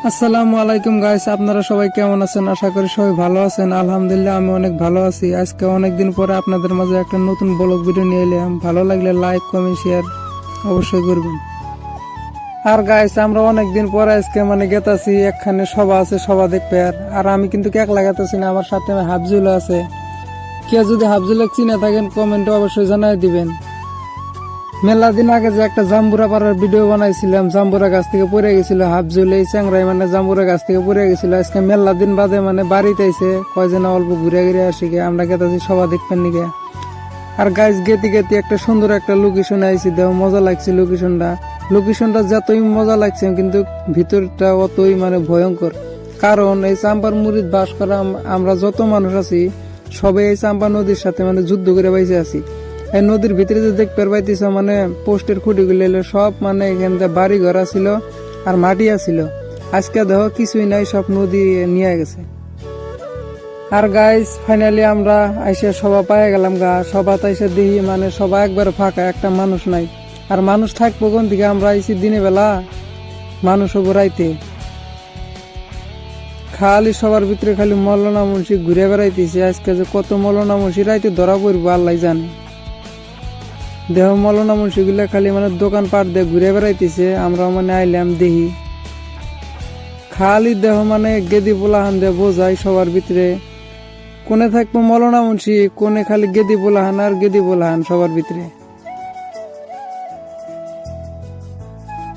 আসসালামু আলাইকুম গাইস, আপনারা সবাই কেমন আছেন? আশা করি সবাই ভালো আছেন। আলহামদুলিল্লাহ আমি অনেক ভালো আছি। আজকে অনেকদিন পরে আপনাদের মাঝে একটা নতুন ব্লগ ভিডিও নিয়ে এলাম। ভালো লাগলে লাইক কমেন্ট শেয়ার অবশ্যই করবেন। আর গাইস আমরা অনেকদিন পরে আজকে গেতাছি, একখানে সভা আছে, সভা দেখবে। আর আমি কিন্তু একলা গেতাছি না, আমার সাথে হাফজুল আছে। কে যদি হাফজুলে চিনে থাকেন কমেন্টে অবশ্যই জানাই দিবেন। মেলা দিন আগে যে একটা জাম্বুরা পাড়ার ভিডিও বানাইছিলাম, জাম্বুরা গাছ থেকে পড়ে গেছিল হাফজুল, এই চ্যাংরাই জাম্বুরা গাছ থেকে পড়ে গেছিল। আজকে মেলা দিন বাদে বাড়িতে আইসে কয়জন অল্প ঘুরে ঘুরে আসি গে, আমরা গেতাছি সবাই দেখবেন নিগে। আর গাছ গেতি গেতি একটা সুন্দর একটা লোকেশন আইসি, দেও মজা লাগছে লোকেশনটা যতই মজা লাগছে কিন্তু ভিতরটা অতই ভয়ঙ্কর। কারণ এই চাম্পার মুড়িদ বাস করা আমরা যত মানুষ আছি সবাই এই চাম্পা নদীর সাথে যুদ্ধ করে বাইসে আছি। এই নদীর ভিতরে যে দেখতে পাইতেছ পোস্টের খুঁটি গুলো সব এখান বাড়ি ঘর ছিল আর মাটি আছিল। আজকে দেখো কিছুই নাই, সব নদী নিয়ে গেছে। আর গাইস ফাইনালি আমরা আইসে সভা পাই গেলাম গা। সভা তাইসে দেখি সবাই একবার ফাঁকা, একটা মানুষ নাই। আর মানুষ থাকবো কোন দিকে? আমরা আইসি দিনে বেলা, মানুষ হবো রাইতে। খালি সবার ভিতরে খালি মৌলানা মুন্সি ঘুরে বেড়াইতেছে। আজকে যে কত মৌলানা মুন্সি রাইতে ধরা পড়বো আল্লাহ জানে। দেহ মৌলানা মুন্সি গুলা খালি দোকান পাট দিয়ে ঘুরে বেড়াইতেছে। আমরা আইলাম দেখি, খালি দেহ গেদি পোলাহান দিয়ে বোঝাই সবার ভিতরে। কোনে থাকবো মৌলানা মুন্সি, কোনে খালি গেদি পোলাহান আর গেদি পোলাহান সবার ভিতরে।